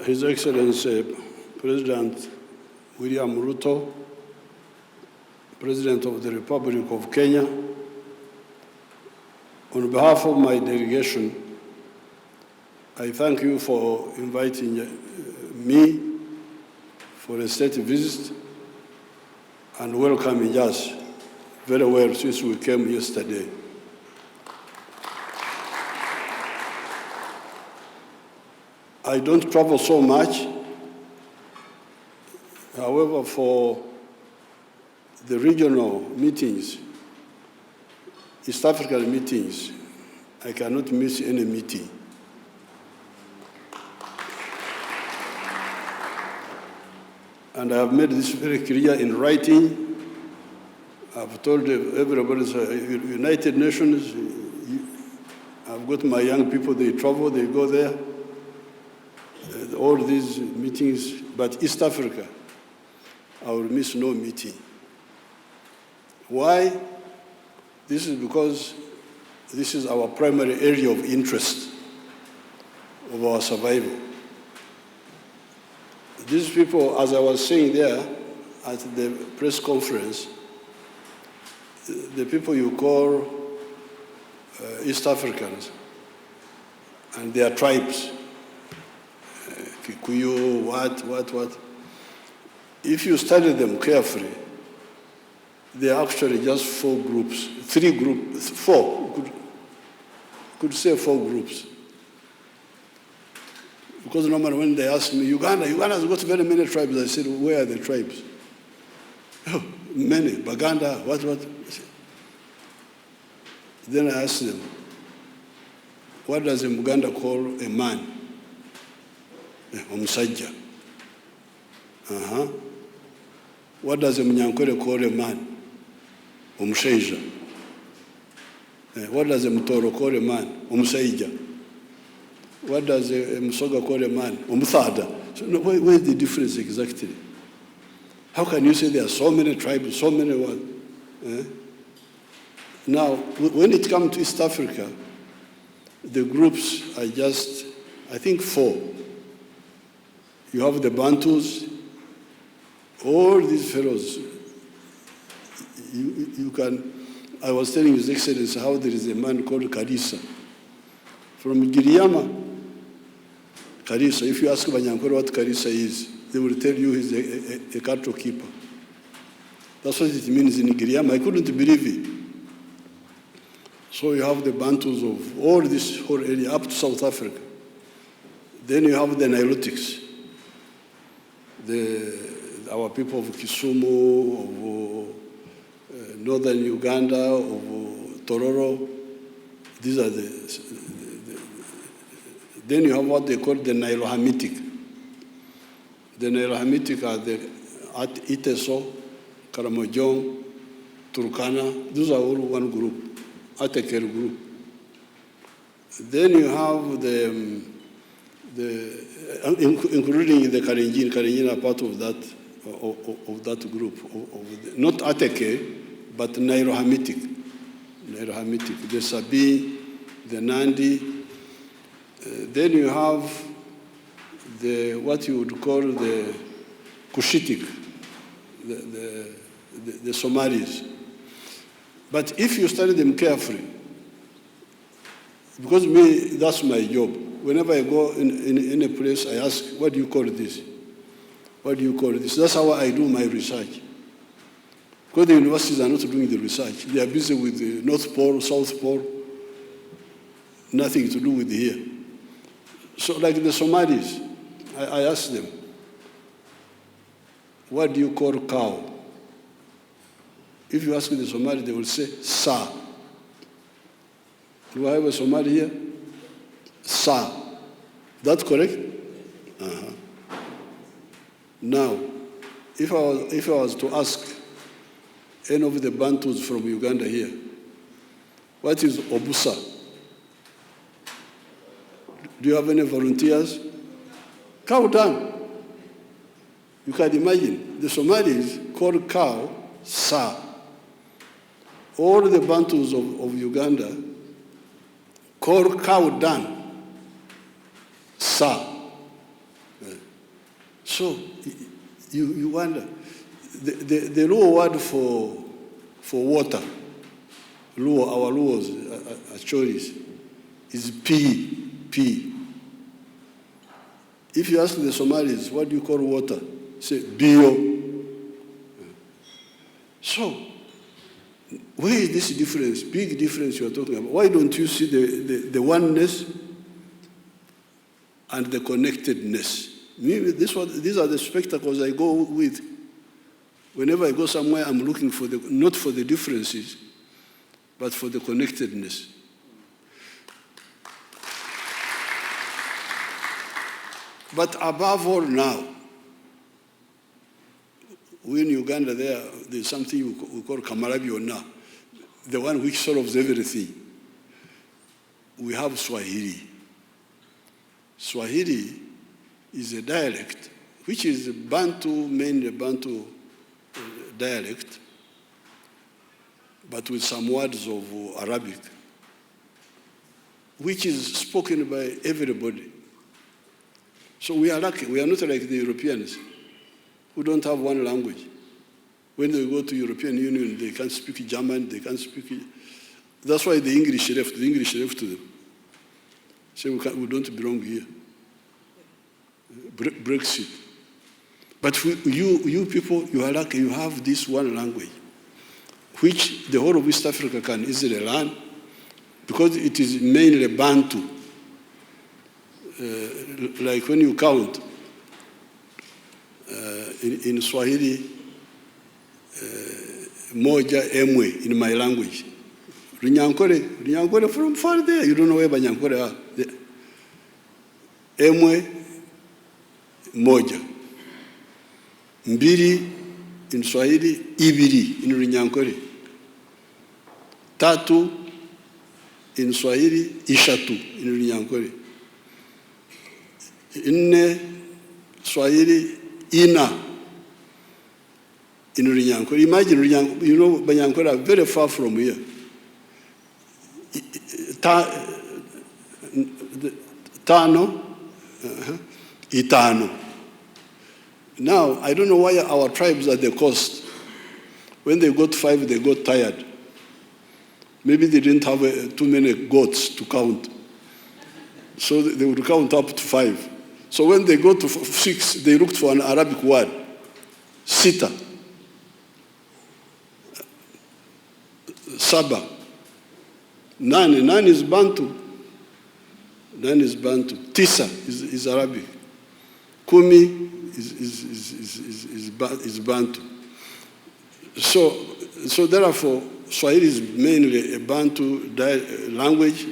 His Excellency President William Ruto, President of the Republic of Kenya, on behalf of my delegation, I thank you for inviting me for a state visit and welcoming us very well since we came yesterday. I don't travel so much. However, for the regional meetings, East African meetings, I cannot miss any meeting. And I have made this very clear in writing. I've told everybody, United Nations, I've got my young people, they travel, they go there, all these meetings, but East Africa, I will miss no meeting. Why? This is because this is our primary area of interest of our survival. These people, as I was saying there at the press conference, the people you call East Africans, and their tribes, Kikuyu, what. If you study them carefully, they are actually just four groups, could say four groups. Because normally when they ask me, Uganda has got very many tribes, I said, where are the tribes? Oh, many, Baganda, what? Then I asked them, what does a Muganda call a man? Omusajja. What does a Munyankore call a man? Omushaija. What does a Mutoro call a man? Omusaija. What does a Musoga call a man? Omuthada. So where is the difference exactly? How can you say there are so many tribes, so many words? Now, when it comes to East Africa, the groups are just, I think, four. You have the Bantus, all these fellows. You can, I was telling His Excellency how there is a man called Karisa. From Giriyama, Karisa, if you ask Banyankore what Karisa is, they will tell you he's a cattle keeper. That's what it means in Giriyama. I couldn't believe it. So you have the Bantus of all this whole area up to South Africa. Then you have the Nilotics, our people of Kisumu, of northern Uganda, of Tororo. These are then you have what they call the Nilo-Hamitic. The Nilo-Hamitic are the Iteso, Karamojong, Turkana. Those are all one group, Ateker group. Then you have including the Kalenjin. Kalenjin are part of that group. Not Ateke, but Nilo-Hamitic. The Sabi, the Nandi. Then you have what you would call the Cushitic, the Somalis. But if you study them carefully, because that's my job. Whenever I go in a place, I ask, what do you call this? What do you call this? That's how I do my research. Because the universities are not doing the research. They are busy with the North Pole, South Pole, nothing to do with here. So like the Somalis, I asked them, what do you call cow? If you ask the Somali, they will say, Sa. Do I have a Somali here? Sa. That's correct? Now, if I was to ask any of the Bantus from Uganda here, what is Obusa? Do you have any volunteers? Cow dung. You can imagine, the Somalis call cow Sa. All the Bantus of Uganda call cow dung Sa. So you wonder, the Luo word for water, Luo, our Luos, Achoris, is P. If you ask the Somalis, what do you call water? Say, Bio. So, where is this difference, big difference you are talking about? Why don't you see the oneness and the connectedness? These are the spectacles I go with. Whenever I go somewhere, I'm looking for not for the differences, but for the connectedness. But above all now, we in Uganda there's something we call Kamarabiona, the one which solves everything. We have Swahili. Swahili is a dialect, which is Bantu, mainly Bantu dialect, but with some words of Arabic, which is spoken by everybody. So we are lucky. We are not like the Europeans who don't have one language. When they go to European Union, they can't speak German, they can't speak. That's why the English left to them. Say we don't belong here. Brexit. But you people, you are lucky, you have this one language, which the whole of East Africa can easily learn, because it is mainly Bantu. Like when you count, in Swahili, moja emwe in my language. Runyankore from far there, you don't know where Banyankore are. Emwe, moja. Mbili in Swahili, ibiri in Runyankore. Tatu in Swahili, ishatu in Runyankore. Inne Swahili, ina in Runyankore. Imagine Runyankore, you know, Banyankore are very far from here. Tano, itano. Now, I don't know why our tribes at the coast, when they got 5, they got tired. Maybe they didn't have too many goats to count. So they would count up to 5. So when they got to 6, they looked for an Arabic word, sita, saba, nane is Bantu, tisa is Arabic, kumi is Bantu. So therefore, Swahili is mainly a Bantu language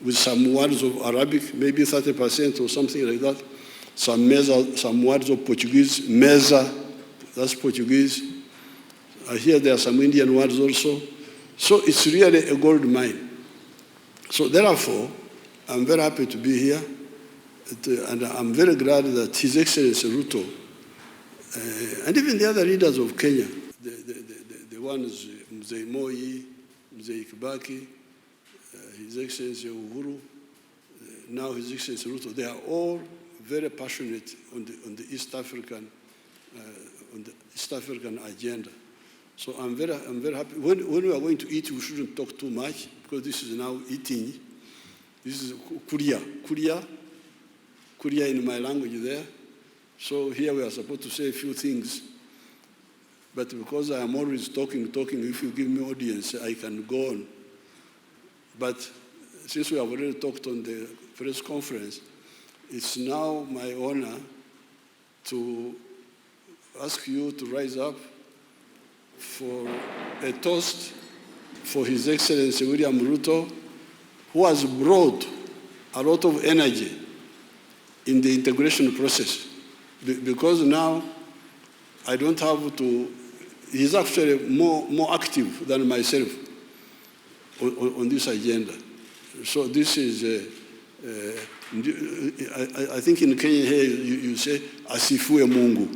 with some words of Arabic, maybe 30% or something like that. Some words of Portuguese, mesa, that's Portuguese. I hear there are some Indian words also. So it's really a gold mine. So therefore, I'm very happy to be here, and I'm very glad that His Excellency Ruto, and even the other leaders of Kenya, the ones, Mzee Moi, Mzee Kibaki, His Excellency Uhuru, now His Excellency Ruto, they are all very passionate on the East African agenda. So I'm very happy. When we are going to eat, we shouldn't talk too much, because this is now eating. This is kuria in my language there. So here we are supposed to say a few things. But because I am always talking, if you give me audience, I can go on. But since we have already talked on the press conference, it's now my honor to ask you to rise up for a toast for His Excellency William Ruto, who has brought a lot of energy in the integration process. Because now I don't have to, he's actually more active than myself on this agenda. So this is, I think in Kenya here you say, asifue Mungu.